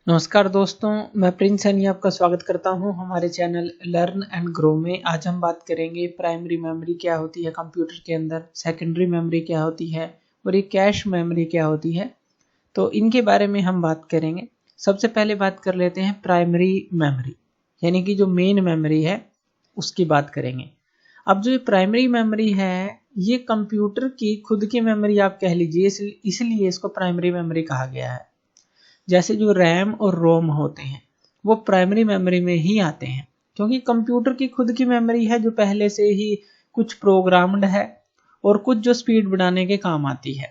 नमस्कार दोस्तों, मैं प्रिंस सैनी आपका स्वागत करता हूं हमारे चैनल लर्न एंड ग्रो में। आज हम बात करेंगे प्राइमरी मेमोरी क्या होती है कंप्यूटर के अंदर, सेकेंडरी मेमोरी क्या होती है और ये कैश मेमोरी क्या होती है। तो इनके बारे में हम बात करेंगे। सबसे पहले बात कर लेते हैं प्राइमरी मेमोरी, यानी कि जो मेन मेमोरी है उसकी बात करेंगे। अब जो ये प्राइमरी मेमोरी है ये कंप्यूटर की खुद की मेमोरी आप कह लीजिए, इसलिए इसको प्राइमरी मेमोरी कहा गया है। जैसे जो रैम और रोम होते हैं वो प्राइमरी मेमोरी में ही आते हैं, क्योंकि कंप्यूटर की खुद की मेमोरी है जो पहले से ही कुछ प्रोग्राम्ड है और कुछ जो स्पीड बढ़ाने के काम आती है।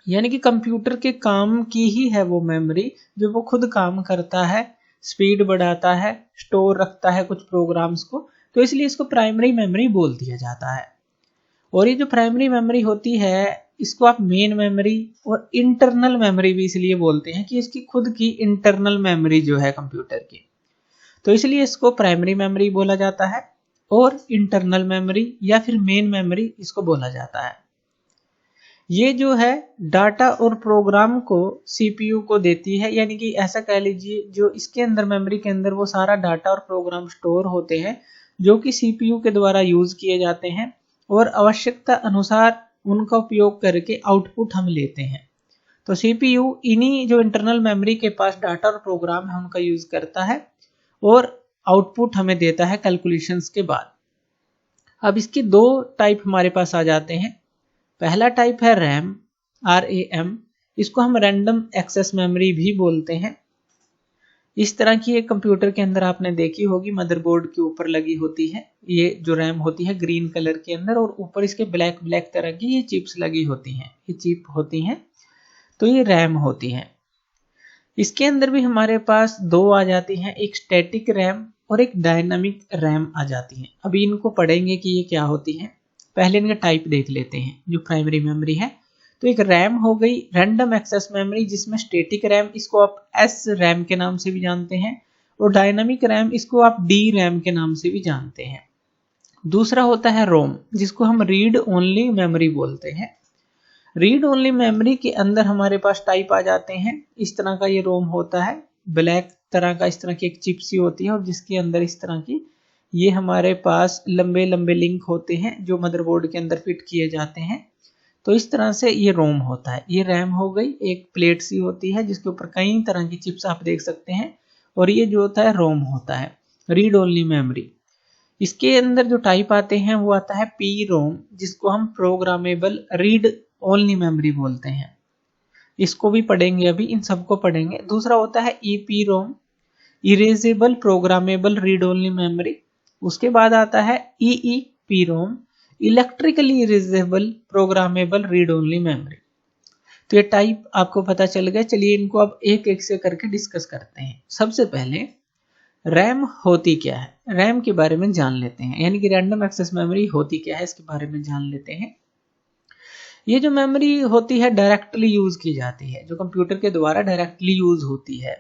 यानी कि कंप्यूटर के काम की ही है वो मेमोरी जो वो खुद काम करता है, स्पीड बढ़ाता है, स्टोर रखता है कुछ प्रोग्राम्स को, तो इसलिए इसको प्राइमरी मेमोरी बोल दिया जाता है। और ये जो प्राइमरी मेमोरी होती है इसको आप मेन मेमोरी और इंटरनल मेमोरी भी इसलिए बोलते हैं कि इसकी खुद की इंटरनल मेमोरी जो है कंप्यूटर की, तो इसलिए इसको प्राइमरी मेमोरी बोला जाता है और इंटरनल मेमोरी या फिर मेन मेमोरी इसको बोला जाता है। ये जो है डाटा और प्रोग्राम को सीपीयू को देती है, यानी कि ऐसा कह लीजिए जो इसके अंदर मेमोरी के अंदर वो सारा डाटा और प्रोग्राम स्टोर होते हैं जो कि सीपीयू के द्वारा यूज किए जाते हैं और आवश्यकता अनुसार उनका उपयोग करके आउटपुट हम लेते हैं। तो सीपीयू इन्हीं जो इंटरनल मेमोरी के पास डाटा और प्रोग्राम है उनका यूज करता है और आउटपुट हमें देता है कैलकुलेशंस के बाद। अब इसके दो टाइप हमारे पास आ जाते हैं। पहला टाइप है रैम, RAM। इसको हम रैंडम एक्सेस मेमोरी भी बोलते हैं। इस तरह की एक कंप्यूटर के अंदर आपने देखी होगी, मदरबोर्ड के ऊपर लगी होती है ये जो रैम होती है ग्रीन कलर के अंदर, और ऊपर इसके ब्लैक ब्लैक तरह की ये चिप्स लगी होती हैं, ये चिप होती हैं, तो ये रैम होती हैं। इसके अंदर भी हमारे पास दो आ जाती हैं, एक स्टैटिक रैम और एक डायनामिक रैम आ जाती हैं। अभी इनको पढ़ेंगे कि ये क्या होती है। पहले इनका टाइप देख लेते हैं जो प्राइमरी मेमोरी है। तो एक रैम हो गई रैंडम एक्सेस मेमोरी, जिसमें स्टैटिक रैम इसको आप एस रैम के नाम से भी जानते हैं और डायनामिक रैम इसको आप डी रैम के नाम से भी जानते हैं। दूसरा होता है रोम, जिसको हम रीड ओनली मेमोरी बोलते हैं। रीड ओनली मेमोरी के अंदर हमारे पास टाइप आ जाते हैं। इस तरह का ये रोम होता है, ब्लैक तरह का, इस तरह की एक चिप सी होती है और जिसके अंदर इस तरह की ये हमारे पास लंबे लंबे लिंक होते हैं जो मदरबोर्ड के अंदर फिट किए जाते हैं। तो इस तरह से ये रोम होता है। ये रैम हो गई, एक प्लेट सी होती है जिसके ऊपर कई तरह की चिप्स आप देख सकते हैं, और ये जो होता है रोम होता है, रीड ओनली मेमोरी। इसके अंदर जो टाइप आते हैं वो आता है पी रोम, जिसको हम प्रोग्रामेबल रीड ओनली मेमोरी बोलते हैं। इसको भी पढ़ेंगे, अभी इन सबको पढ़ेंगे। दूसरा होता है EPROM, erasable programmable read only memory. उसके बाद आता है EEPROM, electrically erasable programmable read only memory. तो ये टाइप आपको पता चल गया। चलिए इनको अब एक एक से करके डिस्कस करते हैं। सबसे पहले रैम होती क्या है, रैम के बारे में जान लेते हैं, यानी कि रैंडम एक्सेस मेमोरी होती क्या है इसके बारे में जान लेते हैं। ये जो मेमोरी होती है डायरेक्टली यूज की जाती है, जो कंप्यूटर के द्वारा डायरेक्टली यूज होती है।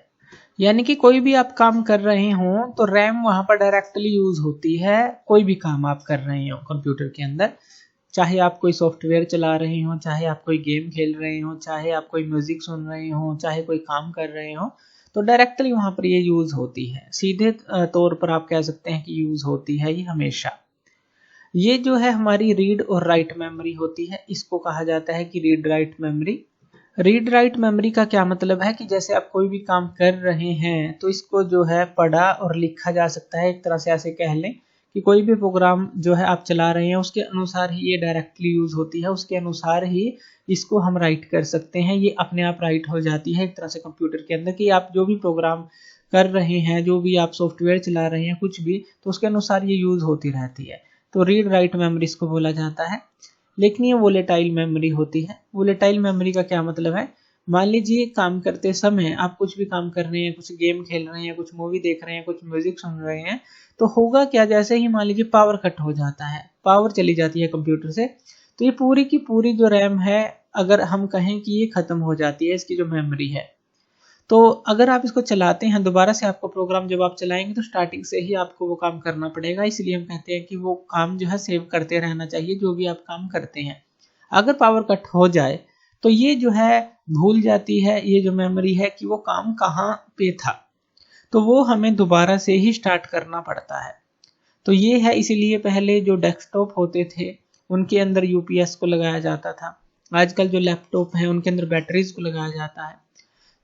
यानी कि कोई भी आप काम कर रहे हो तो रैम वहां पर डायरेक्टली यूज होती है। कोई भी काम आप कर रहे हो कंप्यूटर के अंदर, चाहे आप कोई सॉफ्टवेयर चला रहे हो, चाहे आप कोई गेम खेल रहे हो, चाहे आप कोई म्यूजिक सुन रहे हो, चाहे कोई काम कर रहे हो, तो डायरेक्टली वहां पर ये यूज होती है। सीधे तौर पर आप कह सकते हैं कि यूज होती है ये हमेशा। ये जो है हमारी रीड और राइट मेमोरी होती है, इसको कहा जाता है कि read write memory. Read write memory का क्या मतलब है कि जैसे आप कोई भी काम कर रहे हैं तो इसको जो है पढ़ा और लिखा जा सकता है। एक तरह से ऐसे कह लें कि कोई भी प्रोग्राम जो है आप चला रहे हैं उसके अनुसार ही ये डायरेक्टली यूज होती है, उसके अनुसार ही इसको हम राइट कर सकते हैं। ये अपने आप राइट हो जाती है एक तरह से कंप्यूटर के अंदर, कि आप जो भी प्रोग्राम कर रहे हैं, जो भी आप सॉफ्टवेयर चला रहे हैं, कुछ भी, तो उसके अनुसार ये यूज होती रहती है। तो रीड राइट मेमोरी इसको बोला जाता है। लेकिन ये वोलेटाइल मेमोरी होती है। वोलेटाइल मेमोरी का क्या मतलब है, मान लीजिए काम करते समय आप कुछ भी काम कर रहे हैं, कुछ गेम खेल रहे हैं, कुछ मूवी देख रहे हैं, कुछ म्यूजिक सुन रहे हैं, तो होगा क्या, जैसे ही मान लीजिए पावर कट हो जाता है, पावर चली जाती है कंप्यूटर से, तो ये पूरी की पूरी जो रैम है, अगर हम कहें कि ये खत्म हो जाती है, इसकी जो मेमोरी है। तो अगर आप इसको चलाते हैं दोबारा से, आपको प्रोग्राम जब आप चलाएंगे तो स्टार्टिंग से ही आपको वो काम करना पड़ेगा। इसलिए हम कहते हैं कि वो काम जो है सेव करते रहना चाहिए जो भी आप काम करते हैं। अगर पावर कट हो जाए तो ये जो है भूल जाती है ये जो मेमोरी है कि वो काम कहाँ पे था, तो वो हमें दोबारा से ही स्टार्ट करना पड़ता है। तो ये है, इसीलिए पहले जो डेस्कटॉप होते थे उनके अंदर यूपीएस को लगाया जाता था। आजकल जो लैपटॉप है उनके अंदर बैटरीज को लगाया जाता है,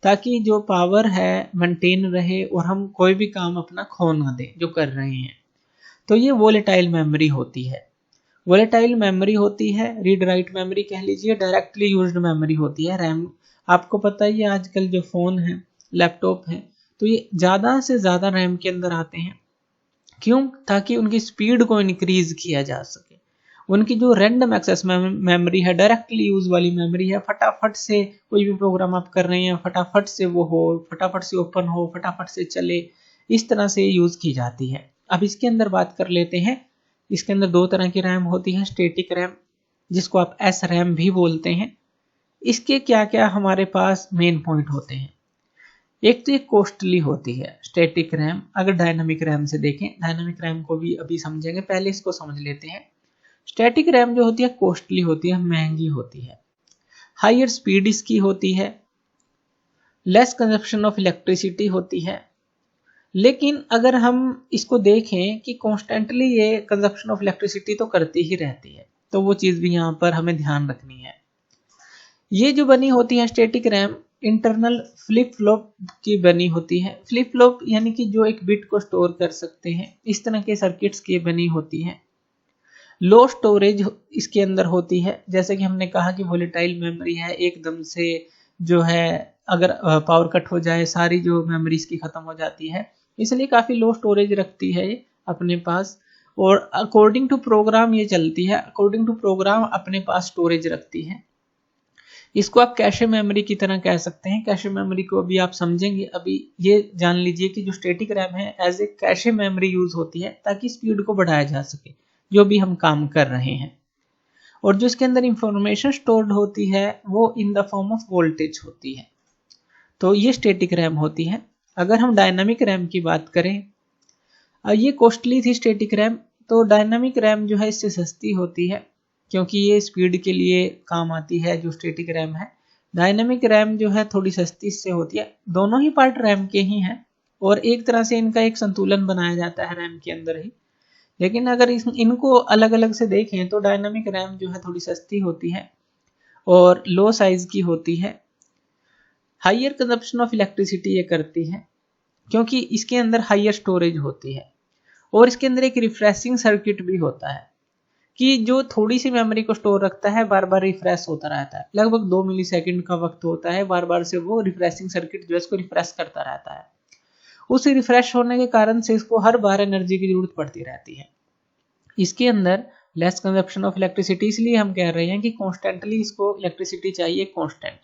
ताकि जो पावर है मेंटेन रहे और हम कोई भी काम अपना खो ना दें जो कर रहे हैं। तो ये वोलेटाइल मेमोरी होती है। वोलेटाइल मेमोरी होती है, रीड राइट मेमोरी कह लीजिए, डायरेक्टली यूज्ड मेमोरी होती है रैम। आपको पता ही है आजकल जो फ़ोन है, लैपटॉप है, तो ये ज़्यादा से ज़्यादा रैम के अंदर आते हैं। क्यों? ताकि उनकी स्पीड को इंक्रीज किया जा सके। उनकी जो रैंडम एक्सेस मेमोरी है, डायरेक्टली यूज वाली मेमोरी है, फटाफट से कोई भी प्रोग्राम आप कर रहे हैं फटाफट से वो हो, फटाफट से ओपन हो, फटाफट से चले, इस तरह से यूज की जाती है। अब इसके अंदर बात कर लेते हैं। इसके अंदर दो तरह की रैम होती है, स्टैटिक रैम जिसको आप एस रैम भी बोलते हैं। इसके क्या क्या हमारे पास मेन पॉइंट होते हैं। एक तो ये कॉस्टली होती है स्टैटिक रैम। अगर डायनामिक रैम से देखें, डायनामिक रैम को भी अभी समझेंगे, पहले इसको समझ लेते हैं। स्टैटिक रैम जो होती है कॉस्टली होती है, महंगी होती है, हायर स्पीड इसकी होती है, लेस कंजप्शन ऑफ इलेक्ट्रिसिटी होती है। लेकिन अगर हम इसको देखें कि कॉन्स्टेंटली ये कंजप्शन ऑफ इलेक्ट्रिसिटी तो करती ही रहती है, तो वो चीज़ भी यहाँ पर हमें ध्यान रखनी है। ये जो बनी होती है static RAM, internal flip flop की बनी होती है। फ्लिप फ्लॉप यानी कि जो एक बिट को स्टोर कर सकते हैं, इस तरह के सर्किट्स की बनी होती है। लो स्टोरेज इसके अंदर होती है, जैसे कि हमने कहा कि वोलेटाइल मेमोरी है, एकदम से जो है अगर पावर कट हो जाए सारी जो मेमोरी इसकी खत्म हो जाती है, इसलिए काफ़ी लो स्टोरेज रखती है ये अपने पास। और अकॉर्डिंग टू प्रोग्राम ये चलती है, अकॉर्डिंग टू प्रोग्राम अपने पास स्टोरेज रखती है। इसको आप कैशे मेमोरी की तरह कह सकते हैं। कैशे मेमोरी को अभी आप समझेंगे। अभी ये जान लीजिए कि जो स्टैटिक रैम है as a cache memory use होती है, ताकि स्पीड को बढ़ाया जा सके जो भी हम काम कर रहे हैं। और जो इसके अंदर इंफॉर्मेशन स्टोर्ड होती है वो in the form of voltage होती है। तो ये स्टैटिक रैम होती है। अगर हम डायनामिक रैम की बात करें, ये कॉस्टली थी स्टैटिक रैम, तो डायनामिक रैम जो है इससे सस्ती होती है, क्योंकि ये स्पीड के लिए काम आती है जो स्टैटिक रैम है। डायनामिक रैम जो है थोड़ी सस्ती इससे होती है। दोनों ही पार्ट रैम के ही हैं और एक तरह से इनका एक संतुलन बनाया जाता है रैम के अंदर ही। लेकिन अगर इनको अलग अलग से देखें तो डायनामिक रैम जो है थोड़ी सस्ती होती है और लो साइज की होती है। हाइयर कंजप्शन ऑफ इलेक्ट्रिसिटी ये करती है, क्योंकि इसके अंदर हाइयर स्टोरेज होती है। और इसके अंदर एक रिफ्रेशिंग सर्किट भी होता है कि जो थोड़ी सी मेमोरी को स्टोर रखता है, बार बार रिफ्रेश होता रहता है। लगभग 2 मिलीसेकंड का वक्त होता है, बार बार से वो रिफ्रेशिंग सर्किट जो है इसको रिफ्रेश करता रहता है। उस रिफ्रेश होने के कारण से इसको हर बार एनर्जी की जरूरत पड़ती रहती है। इसके अंदर लेस कंजप्शन ऑफ इलेक्ट्रिसिटी, इसलिए हम कह रहे हैं कि कॉन्स्टेंटली इसको इलेक्ट्रिसिटी चाहिए कॉन्स्टेंट,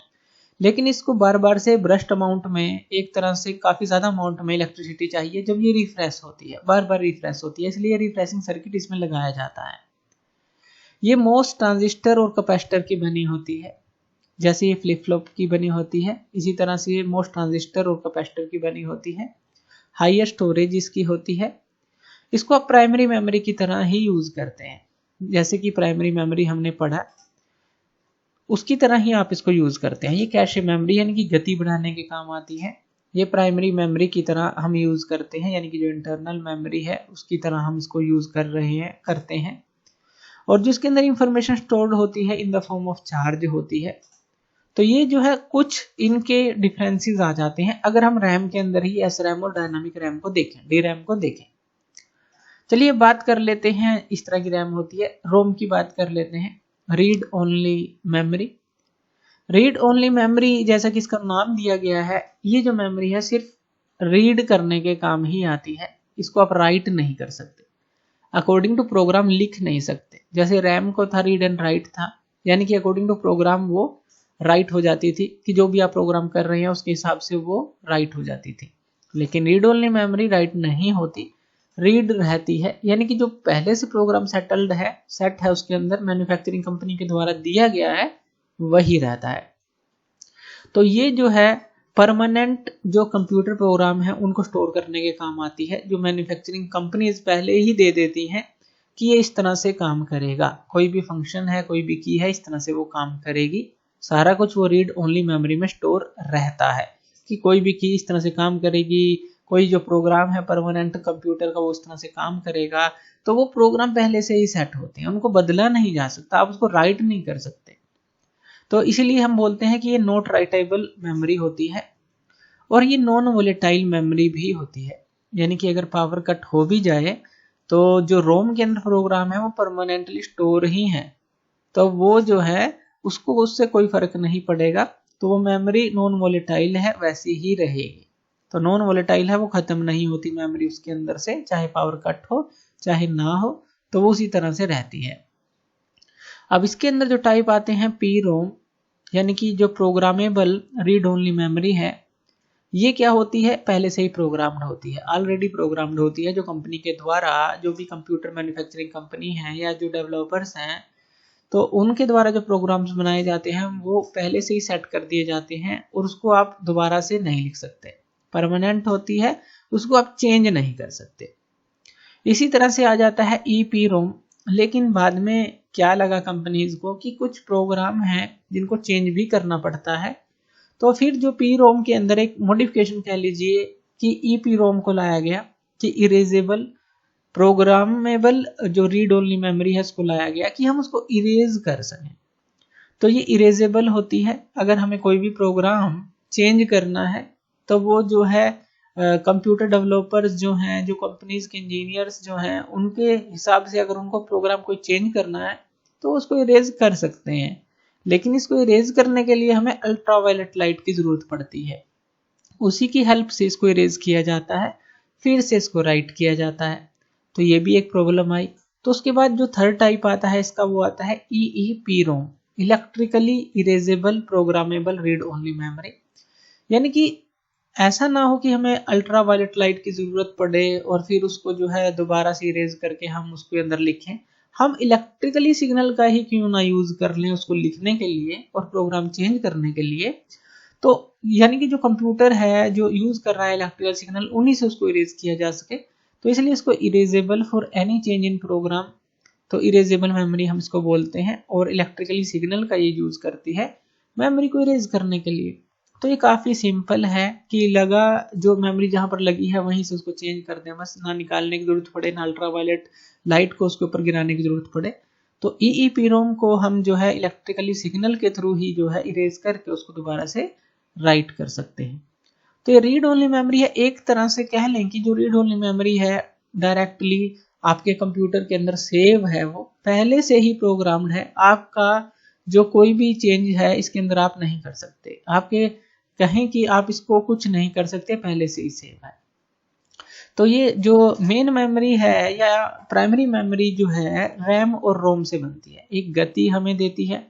लेकिन इसको बार बार से ब्रस्ट अमाउंट में, एक तरह से काफ़ी ज़्यादा अमाउंट में इलेक्ट्रिसिटी चाहिए जब ये रिफ्रेश होती है, बार बार रिफ्रेश होती है, इसलिए रिफ्रेशिंग सर्किट इसमें लगाया जाता है। ये मोस्ट ट्रांजिस्टर और कैपेसिटर की बनी होती है। जैसे ये फ्लिप फ्लॉप की बनी होती है, इसी तरह से ये मोस्ट ट्रांजिस्टर और कैपेसिटर की बनी होती है। हाईयर स्टोरेज इसकी होती है। इसको आप प्राइमरी मेमोरी की तरह ही यूज करते हैं, जैसे कि प्राइमरी मेमोरी हमने पढ़ा उसकी तरह ही आप इसको यूज करते हैं। ये कैशे मेमोरी यानी कि गति बढ़ाने के काम आती है। ये प्राइमरी मेमोरी की तरह हम यूज करते हैं, यानी कि जो इंटरनल मेमोरी है उसकी तरह हम इसको यूज कर रहे हैं, करते हैं। और जिसके अंदर इंफॉर्मेशन स्टोर्ड होती है in the form of charge होती है। तो ये जो है कुछ इनके डिफरेंसेस आ जाते हैं अगर हम रैम के अंदर ही एस रैम और डायनामिक रैम को देखें, डी रैम को देखें। चलिए बात कर लेते हैं, इस तरह की रैम होती है। रोम की बात कर लेते हैं, read only memory. Read only memory, जैसा कि इसका नाम दिया गया है, ये जो मेमोरी है सिर्फ रीड करने के काम ही आती है। इसको आप राइट नहीं कर सकते, अकॉर्डिंग टू प्रोग्राम लिख नहीं सकते। जैसे रैम को था रीड एंड राइट था, यानी कि अकॉर्डिंग टू प्रोग्राम वो राइट हो जाती थी, कि जो भी आप प्रोग्राम कर रहे हैं उसके हिसाब से वो राइट हो जाती थी। लेकिन रीड ओनली मेमोरी राइट नहीं होती, रीड रहती है, यानी कि जो पहले से प्रोग्राम सेटल्ड है, सेट है, उसके अंदर मैन्युफैक्चरिंग कंपनी के द्वारा दिया गया है वही रहता है। तो ये जो है परमानेंट जो कंप्यूटर प्रोग्राम है उनको स्टोर करने के काम आती है, जो मैन्युफैक्चरिंग कंपनीज पहले ही दे देती हैं कि ये इस तरह से काम करेगा। कोई भी फंक्शन है, कोई भी की है, इस तरह से वो काम करेगी। सारा कुछ वो रीड ओनली मेमोरी में स्टोर रहता है कि कोई भी की इस तरह से काम करेगी, कोई जो प्रोग्राम है परमानेंट कंप्यूटर का वो उस तरह से काम करेगा, तो वो प्रोग्राम पहले से ही सेट होते हैं, उनको बदला नहीं जा सकता, आप उसको राइट नहीं कर सकते। तो इसीलिए हम बोलते हैं कि ये नॉट राइटेबल मेमोरी होती है और ये नॉन वोलेटाइल मेमोरी भी होती है। यानी कि अगर पावर कट हो भी जाए तो जो रोम के अंदर प्रोग्राम है वो परमानेंटली स्टोर ही है, तो वो जो है उसको उससे कोई फर्क नहीं पड़ेगा, तो वो मेमोरी नॉन वोलेटाइल है वैसी ही रहेगी। तो नॉन वोलेटाइल है, वो खत्म नहीं होती मेमोरी उसके अंदर से, चाहे पावर कट हो चाहे ना हो, तो वो उसी तरह से रहती है। अब इसके अंदर जो टाइप आते हैं पी रोम, यानी कि जो प्रोग्रामेबल रीड ओनली मेमोरी है, ये क्या होती है, पहले से ही प्रोग्राम्ड होती है, ऑलरेडी प्रोग्राम्ड होती है, जो कंपनी के द्वारा, जो भी कंप्यूटर मैन्युफैक्चरिंग कंपनी है या जो डेवलपर्स हैं, तो उनके द्वारा जो प्रोग्राम्स बनाए जाते हैं वो पहले से ही सेट कर दिए जाते हैं और उसको आप दोबारा से नहीं लिख सकते, परमानेंट होती है, उसको आप चेंज नहीं कर सकते। इसी तरह से आ जाता है ईपी रोम, लेकिन बाद में क्या लगा कंपनीज को कि कुछ प्रोग्राम हैं जिनको चेंज भी करना पड़ता है, तो फिर जो पी रोम के अंदर एक मॉडिफिकेशन कह लीजिए कि ईपी रोम को लाया गया कि इरेजेबल प्रोग्रामेबल जो रीड ओनली मेमोरी है उसको लाया गया कि हम उसको इरेज कर सकें। तो ये इरेजेबल होती है, अगर हमें कोई भी प्रोग्राम चेंज करना है तो वो जो है कंप्यूटर डेवलपर्स जो हैं, जो कंपनीज के इंजीनियर्स जो हैं, उनके हिसाब से अगर उनको प्रोग्राम कोई चेंज करना है तो उसको इरेज कर सकते हैं। लेकिन इसको इरेज करने के लिए हमें अल्ट्रावायलेट लाइट की जरूरत पड़ती है, उसी की हेल्प से इसको इरेज किया जाता है, फिर से इसको राइट किया जाता है। तो ये भी एक प्रॉब्लम आई। तो उसके बाद जो थर्ड टाइप आता है इसका, वो आता है EEPROM, electrically erasable programmable read only memory. यानी कि ऐसा ना हो कि हमें अल्ट्रावायलेट लाइट की जरूरत पड़े और फिर उसको जो है दोबारा से इरेज करके हम उसके अंदर लिखें, हम इलेक्ट्रिकली सिग्नल का ही क्यों ना यूज कर लें उसको लिखने के लिए और प्रोग्राम चेंज करने के लिए। तो यानी कि जो कंप्यूटर है जो यूज कर रहा है इलेक्ट्रिकल सिग्नल, उन्हीं से उसको इरेज किया जा सके, तो इसलिए इसको erasable for any change in program, तो इरेजेबल मेमोरी हम इसको बोलते हैं, और इलेक्ट्रिकली सिग्नल का ये यूज करती है मेमोरी को इरेज करने के लिए। तो ये काफी सिंपल है कि लगा जो मेमोरी जहां पर लगी है वहीं से उसको चेंज कर दें, बस ना निकालने की जरूरत पड़े, ना अल्ट्रावायलेट लाइट को उसके ऊपर गिराने की जरूरत पड़े। तो ईईपीरोम को हम जो है इलेक्ट्रिकली सिग्नल के थ्रू ही जो है इरेज करके उसको दोबारा से राइट कर सकते हैं। तो ये रीड ओनली मेमोरी है, एक तरह से कह लें कि जो रीड ओनली मेमोरी है डायरेक्टली आपके कंप्यूटर के अंदर सेव है, वो पहले से ही प्रोग्राम्ड है, आपका जो कोई भी चेंज है इसके अंदर आप नहीं कर सकते, आपके कहें कि आप इसको कुछ नहीं कर सकते, पहले से ही सेव है। तो ये जो मेन मेमोरी है या प्राइमरी मेमोरी जो है रैम और रोम से बनती है, एक गति हमें देती है,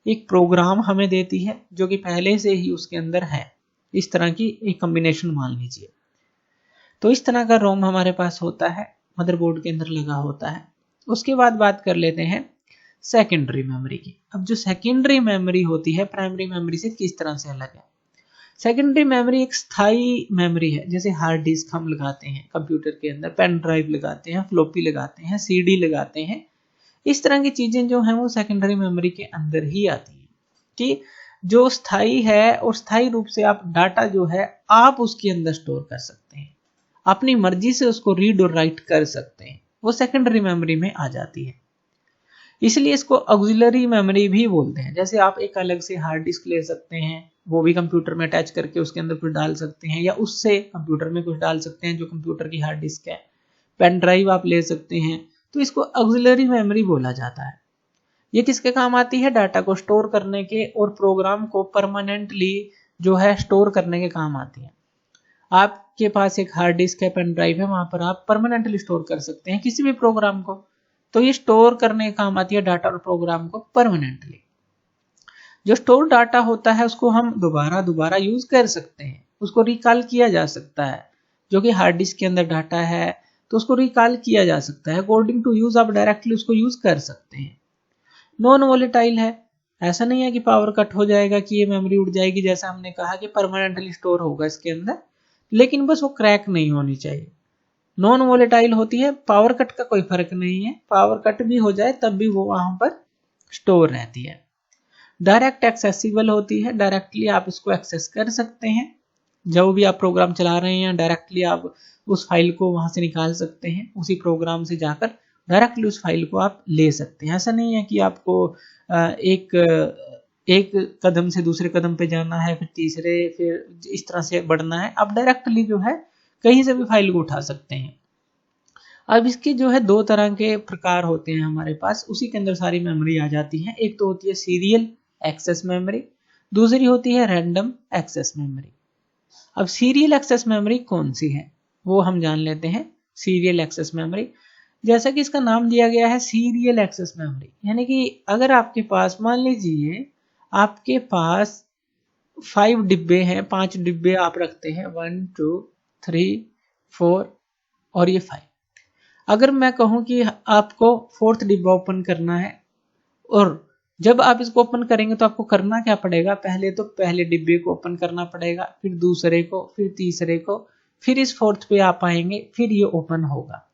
एक प्रोग्राम हमें देती है जो कि पहले से ही उसके अंदर है, इस तरह की एक कॉम्बिनेशन मान लीजिए। तो इस तरह का रोम हमारे पास होता है, मदरबोर्ड के अंदर लगा होता है। उसके बाद बात कर लेते हैं सेकेंडरी मेमोरी की। अब जो सेकेंडरी मेमोरी होती है प्राइमरी मेमोरी से किस तरह से अलग है। सेकेंडरी मेमोरी एक स्थायी मेमोरी है, जैसे हार्ड डिस्क हम लगाते हैं कंप्यूटर के अंदर, पेन ड्राइव लगाते हैं, फ्लॉपी लगाते हैं, सीडी लगाते हैं, इस तरह की चीजें जो हैं वो सेकेंडरी मेमोरी के अंदर ही आती हैं, कि जो स्थायी है और स्थायी रूप से आप डाटा जो है आप उसके अंदर स्टोर कर सकते हैं, अपनी मर्जी से उसको रीड और राइट कर सकते हैं, वो सेकेंडरी मेमोरी में आ जाती है। इसलिए इसको ऑक्सिलरी मेमोरी भी बोलते हैं। जैसे आप एक अलग से हार्ड डिस्क ले सकते हैं, वो भी कंप्यूटर में अटैच करके उसके अंदर कुछ डाल सकते हैं, या उससे कंप्यूटर में कुछ डाल सकते हैं जो कंप्यूटर की हार्ड डिस्क है, पेन ड्राइव आप ले सकते हैं, तो इसको ऑक्सिलरी मेमोरी बोला जाता है। ये किसके काम आती है, डाटा को स्टोर करने के और प्रोग्राम को परमानेंटली जो है स्टोर करने के काम आती है। आपके पास एक हार्ड डिस्क है, पेन ड्राइव है, वहां पर आप परमानेंटली स्टोर कर सकते हैं किसी भी प्रोग्राम को, तो ये स्टोर करने के काम आती है डाटा और प्रोग्राम को परमानेंटली। जो स्टोर डाटा होता है उसको हम दोबारा यूज कर सकते हैं, उसको रिकॉल किया जा सकता है, जो कि हार्ड डिस्क के अंदर डाटा है तो उसको रिकॉल किया जा सकता है, अकॉर्डिंग टू यूज आप डायरेक्टली उसको यूज कर सकते हैं। नॉन वोलेटाइल है, ऐसा नहीं है कि पावर कट हो जाएगा कि ये मेमोरी उड़ जाएगी, जैसा हमने कहा कि परमानेंटली स्टोर होगा इसके अंदर, लेकिन बस वो क्रैक नहीं होनी चाहिए। नॉन वोलेटाइल होती है, पावर कट का कोई फर्क नहीं है, पावर कट भी हो जाए तब भी वो वहां पर स्टोर रहती है। डायरेक्ट एक्सेसिबल होती है, डायरेक्टली आप इसको एक्सेस कर सकते हैं। जब भी आप प्रोग्राम चला रहे हैं डायरेक्टली आप उस फाइल को वहां से निकाल सकते हैं, उसी प्रोग्राम से जाकर डायरेक्टली उस फाइल को आप ले सकते हैं। ऐसा नहीं है कि आपको एक कदम से दूसरे कदम पे जाना है, फिर तीसरे, फिर इस तरह से बढ़ना है। आप डायरेक्टली जो है कहीं से भी फाइल को उठा सकते हैं। अब इसके जो है दो तरह के प्रकार होते हैं हमारे पास, उसी के अंदर सारी मेमोरी आ जाती है। एक तो होती है सीरियल एक्सेस मेमोरी, दूसरी होती है रैंडम एक्सेस मेमोरी। अब सीरियल एक्सेस मेमोरी कौन सी है वो हम जान लेते हैं। सीरियल एक्सेस मेमोरी, जैसा कि इसका नाम दिया गया है सीरियल एक्सेस मेमोरी, यानी कि अगर आपके पास, मान लीजिए आपके पास 5 डिब्बे हैं, 5 डिब्बे आप रखते हैं, 1 2 3 4 और ये 5। अगर मैं कहूं कि आपको 4th डिब्बा ओपन करना है, और जब आप इसको ओपन करेंगे तो आपको करना क्या पड़ेगा, पहले तो पहले डिब्बे को ओपन करना पड़ेगा, फिर दूसरे को, फिर तीसरे को, फिर इस 4th पे आप आएंगे, फिर ये ओपन होगा।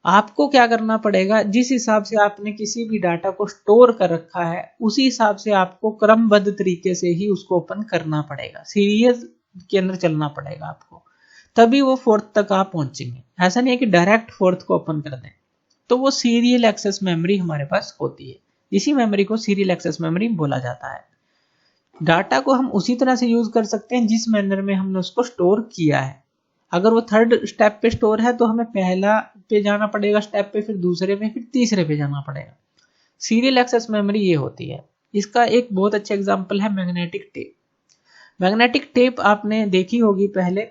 आपको क्या करना पड़ेगा, जिस हिसाब से आपने किसी भी डाटा को स्टोर कर रखा है उसी हिसाब से आपको क्रमबद्ध तरीके से ही उसको ओपन करना पड़ेगा, सीरियल के अंदर चलना पड़ेगा आपको, तभी वो 4th तक आप पहुंचेंगे। ऐसा नहीं है कि डायरेक्ट 4th को ओपन कर दें। तो वो सीरियल एक्सेस मेमोरी हमारे पास होती है, इसी मेमोरी को सीरियल एक्सेस मेमोरी बोला जाता है। डाटा को हम उसी तरह से यूज कर सकते हैं जिस मैनर में हमने उसको स्टोर किया है। अगर वो 3rd स्टेप पे स्टोर है तो हमें पहला पे जाना पड़ेगा स्टेप पे, फिर दूसरे पे, फिर तीसरे पे जाना पड़ेगा। सीरियल एक्सेस मेमोरी ये होती है। इसका एक बहुत अच्छा एग्जांपल है मैग्नेटिक टेप। मैग्नेटिक टेप आपने देखी होगी, पहले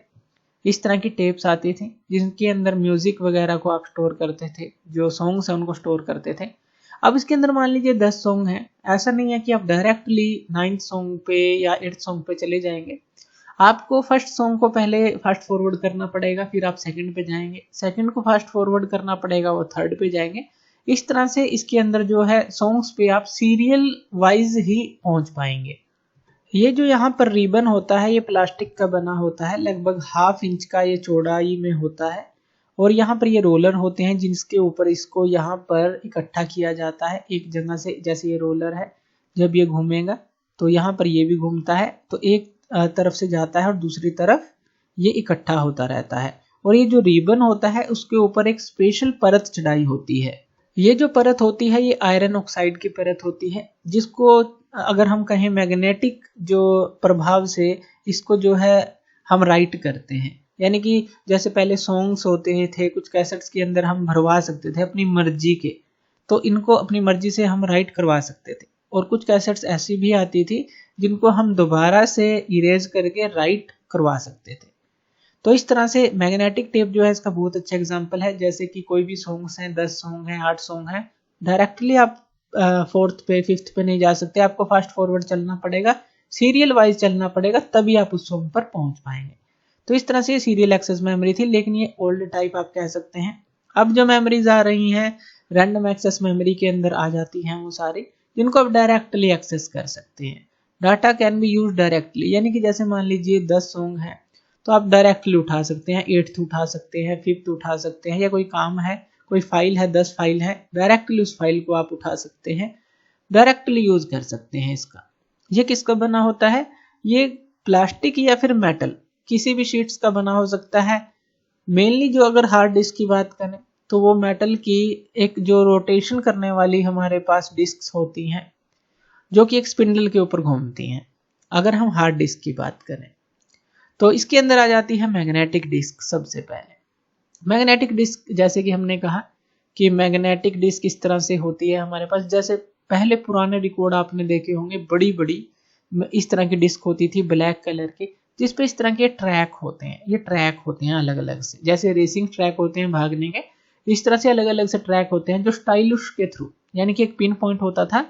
इस तरह की टेप्स आती थी जिनके अंदर म्यूजिक वगैरह को आप स्टोर करते थे, जो सॉन्ग्स हैं उनको स्टोर करते थे। अब इसके अंदर मान लीजिए 10 सॉन्ग हैं, ऐसा नहीं है कि आप डायरेक्टली 9th सॉन्ग पे या 8th सॉन्ग पे चले जाएंगे। आपको फर्स्ट सॉन्ग को पहले फास्ट फॉरवर्ड करना पड़ेगा, फिर आप सेकंड पे जाएंगे, सेकंड को फास्ट फॉरवर्ड करना पड़ेगा, वो 3rd पे जाएंगे। इस तरह से इसके अंदर जो है सॉन्ग्स पे आप सीरियल वाइज ही पहुंच पाएंगे। ये जो यहाँ पर रिबन होता है ये प्लास्टिक का बना होता है, लगभग 1/2 इंच का ये चौड़ाई में होता है, और यहाँ पर ये रोलर होते हैं जिसके ऊपर इसको यहाँ पर इकट्ठा किया जाता है एक जगह से। जैसे ये रोलर है, जब ये घूमेगा तो यहाँ पर ये भी घूमता है, तो एक तरफ से जाता है और दूसरी तरफ ये इकट्ठा होता रहता है। और ये जो रिबन होता है उसके ऊपर एक स्पेशल परत चढ़ाई होती है। ये जो परत होती है ये आयरन ऑक्साइड की परत होती है, जिसको अगर हम कहें मैग्नेटिक जो प्रभाव से इसको जो है हम राइट करते हैं। यानी कि जैसे पहले सॉन्ग्स होते थे, कुछ कैसेट्स के अंदर हम भरवा सकते थे अपनी मर्जी के, तो इनको अपनी मर्जी से हम राइट करवा सकते थे। और कुछ कैसेट्स ऐसी भी आती थी जिनको हम दोबारा से इरेज करके राइट करवा सकते थे। तो इस तरह से मैग्नेटिक टेप जो है इसका बहुत अच्छा एग्जांपल है। जैसे कि कोई भी सॉन्ग्स हैं, 10 सॉन्ग हैं, 8 सॉन्ग हैं, डायरेक्टली आप 4th पे 5th पे नहीं जा सकते, आपको फास्ट फॉरवर्ड चलना पड़ेगा, सीरियल वाइज चलना पड़ेगा, तभी आप उस सॉन्ग पर पहुंच पाएंगे। तो इस तरह से सीरियल एक्सेस मेमोरी थी, लेकिन ये ओल्ड टाइप आप कह सकते हैं। अब जो मेमोरीज आ रही हैं रैंडम एक्सेस मेमोरी के अंदर आ जाती हैं वो सारी, जिनको आप डायरेक्टली एक्सेस कर सकते हैं। Data can be use directly, यानी कि जैसे मान लीजिए 10 सॉन्ग हैं तो आप डायरेक्टली उठा सकते हैं, 8th उठा सकते हैं, 5th उठा सकते हैं, या कोई काम है, कोई फाइल है, 10 फाइल है, डायरेक्टली उस फाइल को आप उठा सकते हैं, डायरेक्टली यूज कर सकते हैं इसका। ये किसका बना होता है, ये प्लास्टिक या फिर मेटल किसी भी शीट्स का बना हो सकता है। मेनली जो अगर हार्ड डिस्क की बात करें तो वो मेटल की एक जो रोटेशन करने वाली हमारे पास डिस्क्स होती हैं, जो कि एक स्पिंडल के ऊपर घूमती हैं। अगर हम हार्ड डिस्क की बात करें तो इसके अंदर आ जाती है मैग्नेटिक डिस्क। सबसे पहले मैग्नेटिक डिस्क, जैसे कि हमने कहा कि मैग्नेटिक डिस्क इस तरह से होती है हमारे पास। जैसे पहले पुराने रिकॉर्ड आपने देखे होंगे, बड़ी बड़ी इस तरह की डिस्क होती थी ब्लैक कलर की, जिस पे इस तरह के ट्रैक होते हैं। ये ट्रैक होते हैं अलग अलग से, जैसे रेसिंग ट्रैक होते हैं भागने के, इस तरह से अलग अलग से ट्रैक होते हैं जो स्टाइलुश के थ्रू, यानी कि एक पिन पॉइंट होता था,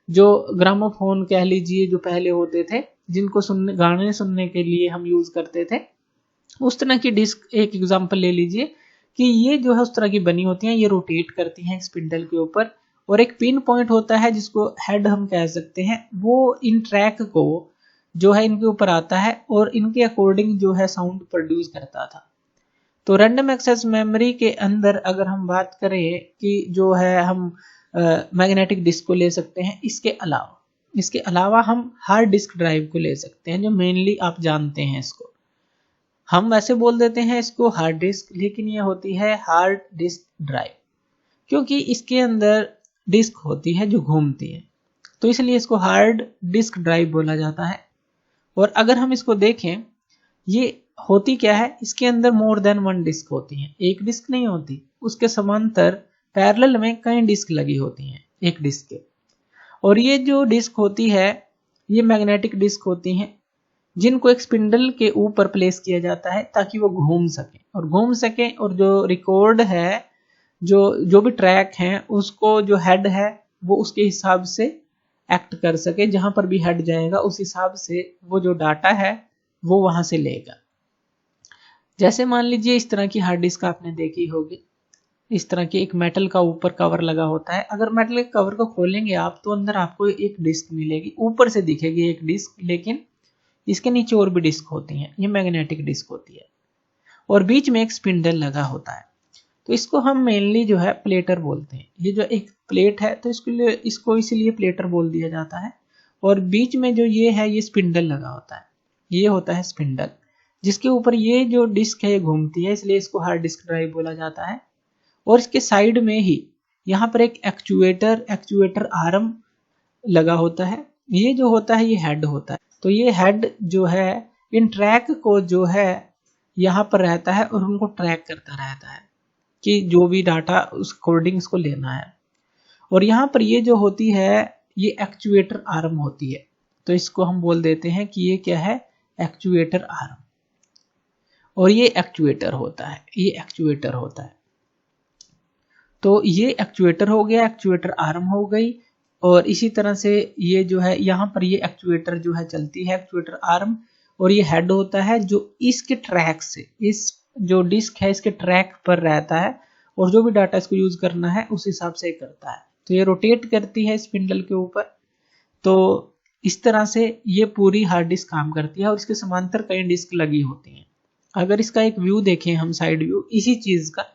जो ग्रामोफोन कह लीजिए जो पहले होते थे, जिनको सुनने, गाने सुनने के लिए हम यूज करते थे, उस तरह की डिस्क एक एग्जांपल ले लीजिए कि ये जो है उस तरह की बनी होती हैं। ये रोटेट करती हैं स्पिंडल के ऊपर, और एक पिन पॉइंट होता है जिसको हेड हम कह सकते हैं, वो इन ट्रैक को जो है इनके ऊपर आता है और इनके अकॉर्डिंग जो है साउंड प्रोड्यूस करता था। तो रैंडम एक्सेस मेमोरी के अंदर अगर हम बात करें कि जो है हम मैग्नेटिक डिस्क को ले सकते हैं, इसके अलावा इसके अलावा हम हार्ड डिस्क ड्राइव को ले सकते हैं, जो मेनली आप जानते हैं इसको। हम वैसे बोल देते हैं इसको हार्ड डिस्क, लेकिन ये होती है हार्ड डिस्क ड्राइव, क्योंकि इसके अंदर डिस्क होती है जो घूमती है, तो इसलिए इसको हार्ड डिस्क ड्राइव बोला जाता है। और अगर हम इसको देखें, ये होती क्या है, इसके अंदर मोर देन वन डिस्क होती है, एक डिस्क नहीं होती, उसके समांतर पैरेलल में कई डिस्क लगी होती हैं एक डिस्क के। और ये जो डिस्क होती है ये मैग्नेटिक डिस्क होती हैं, जिनको एक स्पिंडल के ऊपर प्लेस किया जाता है ताकि वो घूम सके और जो रिकॉर्ड है, जो भी ट्रैक है, उसको जो हेड है वो उसके हिसाब से एक्ट कर सके, जहां पर भी हेड जाएगा उस हिसाब से वो जो डाटा है वो वहां से लेगा। जैसे मान लीजिए इस तरह की हार्ड डिस्क आपने देखी होगी, इस तरह की एक मेटल का ऊपर कवर लगा होता है। अगर मेटल के कवर को खोलेंगे आप, तो अंदर आपको एक डिस्क मिलेगी, ऊपर से दिखेगी एक डिस्क, लेकिन इसके नीचे और भी डिस्क होती हैं, ये मैग्नेटिक डिस्क होती है, और बीच में एक स्पिंडल लगा होता है। तो इसको हम मेनली जो है प्लेटर बोलते हैं। ये जो एक प्लेट है तो इसको इसीलिए प्लेटर बोल दिया जाता है। और बीच में जो ये है ये स्पिंडल लगा होता है, ये होता है स्पिंडल, जिसके ऊपर ये जो डिस्क है ये घूमती है, इसलिए इसको हार्ड डिस्क ड्राइव बोला जाता है। और इसके साइड में ही यहाँ पर एक एक्चुएटर आर्म लगा होता है, ये जो होता है ये हेड होता है। तो ये हेड जो है इन ट्रैक को जो है यहाँ पर रहता है और उनको ट्रैक करता रहता है कि जो भी डाटा उस अकॉर्डिंग इसको लेना है। और यहाँ पर ये जो होती है ये एक्चुएटर आर्म होती है, तो इसको हम बोल देते हैं कि ये क्या है, एक्चुएटर आर्म। और ये एक्चुएटर होता है, तो ये एक्चुएटर हो गया, एक्चुएटर आर्म हो गई। और इसी तरह से ये जो है यहाँ पर ये एक्चुएटर जो है चलती है, एक्चुएटर आर्म, और ये हेड होता है जो इसके ट्रैक से, इस जो डिस्क है इसके ट्रैक पर रहता है, और जो भी डाटा इसको यूज करना है उस हिसाब से करता है। तो ये रोटेट करती है स्पिंडल के ऊपर। तो इस तरह से ये पूरी हार्ड डिस्क काम करती है, और इसके समांतर कई डिस्क लगी होती हैं। अगर इसका एक व्यू देखें हम, साइड व्यू इसी चीज का,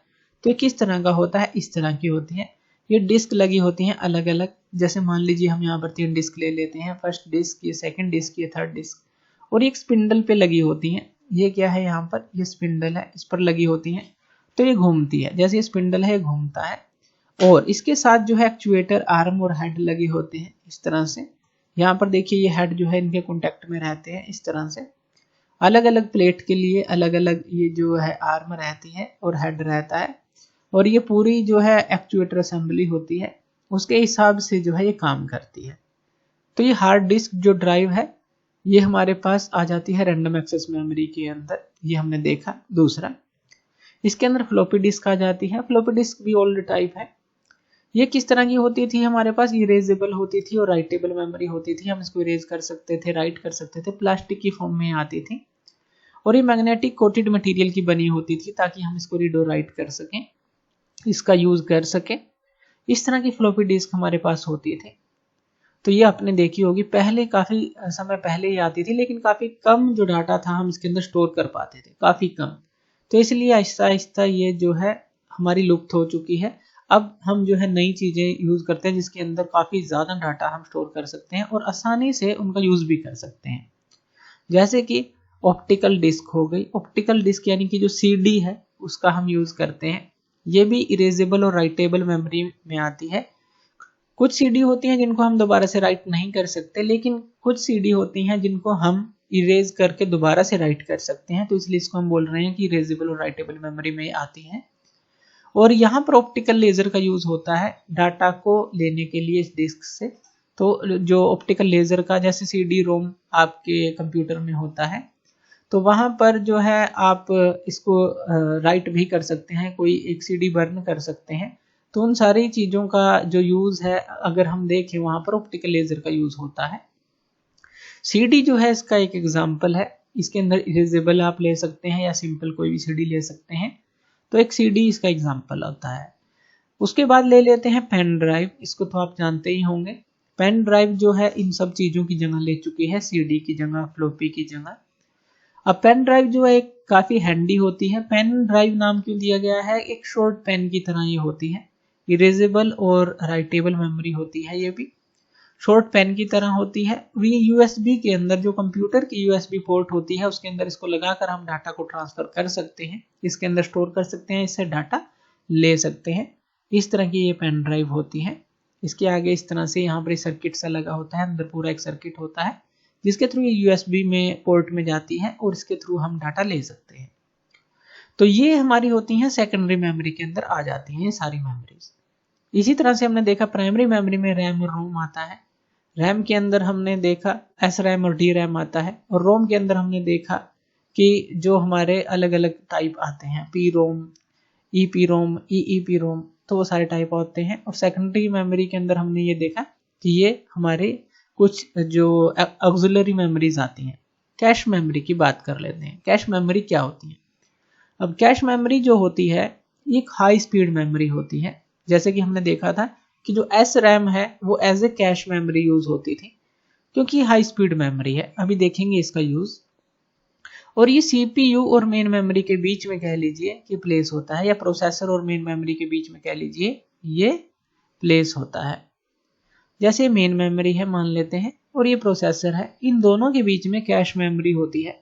तो किस तरह का होता है, इस तरह की होती है। ये डिस्क लगी होती हैं अलग अलग, जैसे मान लीजिए हम यहाँ पर 3 डिस्क ले लेते हैं, फर्स्ट डिस्क, ये सेकंड डिस्क, ये थर्ड डिस्क, और एक स्पिंडल पे लगी होती हैं। ये क्या है, यहाँ पर ये स्पिंडल है, इस पर लगी होती हैं, तो ये घूमती है, जैसे ये स्पिंडल है घूमता है। और इसके साथ जो है एक्चुएटर आर्म और हेड लगे होते हैं इस तरह से। यहाँ पर देखिए ये हेड जो है इनके कॉन्टेक्ट में रहते हैं इस तरह से। अलग अलग प्लेट के लिए अलग अलग ये जो है आर्म रहती है और हेड रहता है, और ये पूरी जो है एक्चुएटर असेंबली होती है, उसके हिसाब से जो है ये काम करती है। तो ये हार्ड डिस्क जो ड्राइव है ये हमारे पास आ जाती है रैंडम एक्सेस मेमोरी के अंदर, ये हमने देखा। दूसरा, इसके अंदर फ्लॉपी डिस्क आ जाती है। फ्लॉपी डिस्क भी ओल्ड टाइप है। ये किस तरह की होती थी, हमारे पास इरेजेबल होती थी और राइटेबल मेमोरी होती थी। हम इसको इरेज कर सकते थे, राइट कर सकते थे, प्लास्टिक की फॉर्म में आती थी, और ये मैग्नेटिक कोटेड मटेरियल की बनी होती थी ताकि हम इसको रीड और राइट कर सकें, इसका यूज कर सकें। इस तरह की फ्लॉपी डिस्क हमारे पास होती थी। तो ये आपने देखी होगी, पहले काफी समय पहले ही आती थी, लेकिन काफी कम जो डाटा था हम इसके अंदर स्टोर कर पाते थे, काफी कम। तो इसलिए आहिस्ता आहिस्ता ये जो है हमारी लुप्त हो चुकी है। अब हम जो है नई चीजें यूज करते हैं जिसके अंदर काफी ज्यादा डाटा हम स्टोर कर सकते हैं और आसानी से उनका यूज भी कर सकते हैं। जैसे कि ऑप्टिकल डिस्क हो गई। ऑप्टिकल डिस्क यानी कि जो सीडी है उसका हम यूज करते हैं। ये भी इरेजेबल और राइटेबल मेमोरी में आती है। कुछ सीडी होती हैं जिनको हम दोबारा से राइट नहीं कर सकते, लेकिन कुछ सीडी होती हैं जिनको हम इरेज करके दोबारा से राइट कर सकते हैं, तो इसलिए इसको हम बोल रहे हैं कि इरेजेबल और राइटेबल मेमोरी में आती हैं। और यहाँ पर ऑप्टिकल लेजर का यूज होता है डाटा को लेने के लिए इस डिस्क से। तो जो ऑप्टिकल लेजर का, जैसे सीडी रोम आपके कंप्यूटर में होता है, तो वहां पर जो है आप इसको राइट भी कर सकते हैं, कोई एक सीडी बर्न कर सकते हैं। तो उन सारी चीजों का जो यूज है अगर हम देखें, वहां पर ऑप्टिकल लेजर का यूज होता है। सीडी जो है इसका एक एग्जांपल है। इसके अंदर इरेजेबल आप ले सकते हैं या सिंपल कोई भी सीडी ले सकते हैं, तो एक सीडी इसका एग्जांपल होता है। उसके बाद ले लेते हैं पेन ड्राइव। इसको तो आप जानते ही होंगे। पेन ड्राइव जो है इन सब चीजों की जगह ले चुकी है, सीडी की जगह, फ्लॉपी की जगह। अब पेन ड्राइव जो है एक काफी हैंडी होती है। पेन ड्राइव नाम क्यों दिया गया है, एक शॉर्ट पेन की तरह ये होती है, इरेजेबल और राइटेबल मेमोरी होती है ये भी। शॉर्ट पेन की तरह होती है। ये यूएसबी के अंदर जो कंप्यूटर की यूएसबी पोर्ट होती है उसके अंदर इसको लगाकर हम डाटा को ट्रांसफर कर सकते हैं, इसके अंदर स्टोर कर सकते हैं, इससे डाटा ले सकते हैं। इस तरह की ये पेन ड्राइव होती है। इसके आगे इस तरह से यहाँ पर सर्किट सा लगा होता है, अंदर पूरा एक सर्किट होता है जिसके थ्रू ये यूएसबी में पोर्ट में जाती है और इसके थ्रू हम डाटा ले सकते हैं। तो ये हमारी होती हैं सेकेंडरी मेमोरी के अंदर आ जाती हैं सारी मेमोरीज। इसी तरह से हमने देखा प्राइमरी मेमोरी में रैम और रोम आता है। रैम के अंदर हमने देखा एस रैम और डी रैम आता है, और रोम के अंदर हमने देखा कि जो हमारे अलग अलग टाइप आते हैं, P ROM, E P ROM, E P ROM, तो वो सारे टाइप होते हैं। और सेकेंडरी मेमोरी के अंदर हमने ये देखा कि ये हमारे कुछ जो ऑक्सिलरी मेमोरीज आती हैं। कैश मेमोरी की बात कर लेते हैं। कैश मेमोरी क्या होती है? अब कैश मेमोरी जो होती है एक हाई स्पीड मेमोरी होती है। जैसे कि हमने देखा था कि जो एस रैम है वो as a cache memory use होती थी क्योंकि हाई स्पीड मेमोरी है। अभी देखेंगे इसका यूज। और ये सीपीयू और मेन मेमोरी के बीच में कह लीजिए कि प्लेस होता है, या प्रोसेसर और मेन मेमोरी के बीच में कह लीजिए ये प्लेस होता है। जैसे मेन मेमोरी है मान लेते हैं और ये प्रोसेसर है, इन दोनों के बीच में कैश मेमोरी होती है।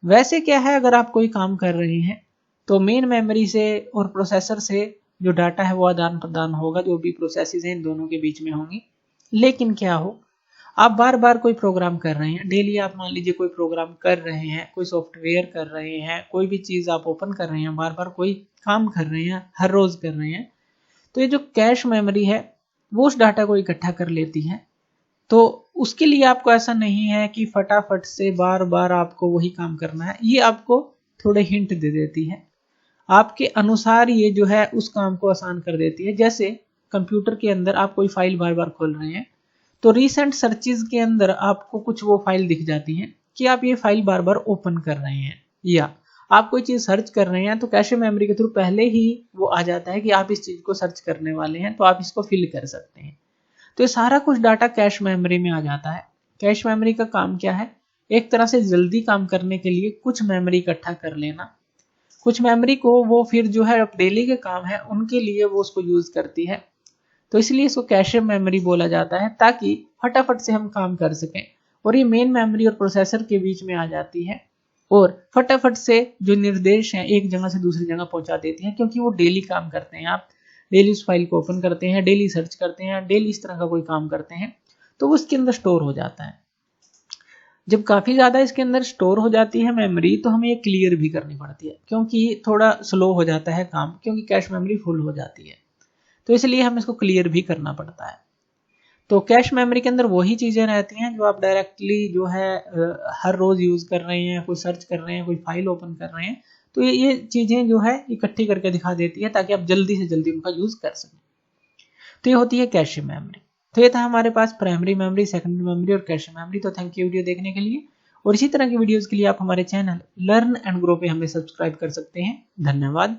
वैसे क्या है, अगर आप कोई काम कर रहे हैं तो मेन मेमोरी से और प्रोसेसर से जो डाटा है वो आदान प्रदान होगा, जो भी प्रोसेसेस हैं इन दोनों के बीच में होंगी। लेकिन क्या हो, आप बार बार कोई प्रोग्राम कर रहे हैं, डेली आप मान लीजिए कोई प्रोग्राम कर रहे हैं, कोई सॉफ्टवेयर कर रहे हैं, कोई भी चीज़ आप ओपन कर रहे हैं, बार बार कोई काम कर रहे हैं, हर रोज कर रहे हैं, तो ये जो कैश मेमोरी है वो उस डाटा को इकट्ठा कर लेती है। तो उसके लिए आपको ऐसा नहीं है कि फटाफट से बार बार आपको वही काम करना है, ये आपको थोड़े हिंट दे देती है, आपके अनुसार ये जो है उस काम को आसान कर देती है। जैसे कंप्यूटर के अंदर आप कोई फाइल बार बार खोल रहे हैं तो रीसेंट सर्चेज के अंदर आपको कुछ वो फाइल दिख जाती हैं कि आप ये फाइल बार बार ओपन कर रहे हैं, या आप कोई चीज़ सर्च कर रहे हैं तो कैश मेमोरी के थ्रू पहले ही वो आ जाता है कि आप इस चीज़ को सर्च करने वाले हैं, तो आप इसको फिल कर सकते हैं। तो ये सारा कुछ डाटा कैश मेमोरी में आ जाता है। कैश मेमोरी का काम क्या है? एक तरह से जल्दी काम करने के लिए कुछ मेमोरी इकट्ठा कर लेना। कुछ मेमोरी को वो फिर जो है डेली के काम है उनके लिए वो उसको यूज करती है, तो इसलिए इसको कैश मेमोरी बोला जाता है, ताकि फटाफट से हम काम कर सकें। और ये मेन मेमोरी और प्रोसेसर के बीच में आ जाती है और फटाफट से जो निर्देश हैं एक जगह से दूसरी जगह पहुंचा देती हैं, क्योंकि वो डेली काम करते हैं। आप डेली उस फाइल को ओपन करते हैं, डेली सर्च करते हैं, डेली इस तरह का कोई काम करते हैं, तो वो उसके अंदर स्टोर हो जाता है। जब काफ़ी ज़्यादा इसके अंदर स्टोर हो जाती है मेमोरी तो हमें ये क्लियर भी करनी पड़ती है, क्योंकि थोड़ा स्लो हो जाता है काम, क्योंकि कैश मेमोरी फुल हो जाती है, तो इसलिए हमें इसको क्लियर भी करना पड़ता है। तो कैश मेमोरी के अंदर वही चीज़ें रहती हैं जो आप डायरेक्टली जो है हर रोज़ यूज़ कर रहे हैं, कोई सर्च कर रहे हैं, कोई फाइल ओपन कर रहे हैं, तो ये चीज़ें जो है इकट्ठी करके दिखा देती है ताकि आप जल्दी से जल्दी उनका यूज़ कर सकें। तो ये होती है कैश मेमोरी। तो ये था हमारे पास प्राइमरी मेमोरी, सेकेंडरी मेमोरी और कैश मेमोरी। तो थैंक यू वीडियो देखने के लिए, और इसी तरह की वीडियोस के लिए आप हमारे चैनल लर्न एंड ग्रो पे हमें सब्सक्राइब कर सकते हैं। धन्यवाद।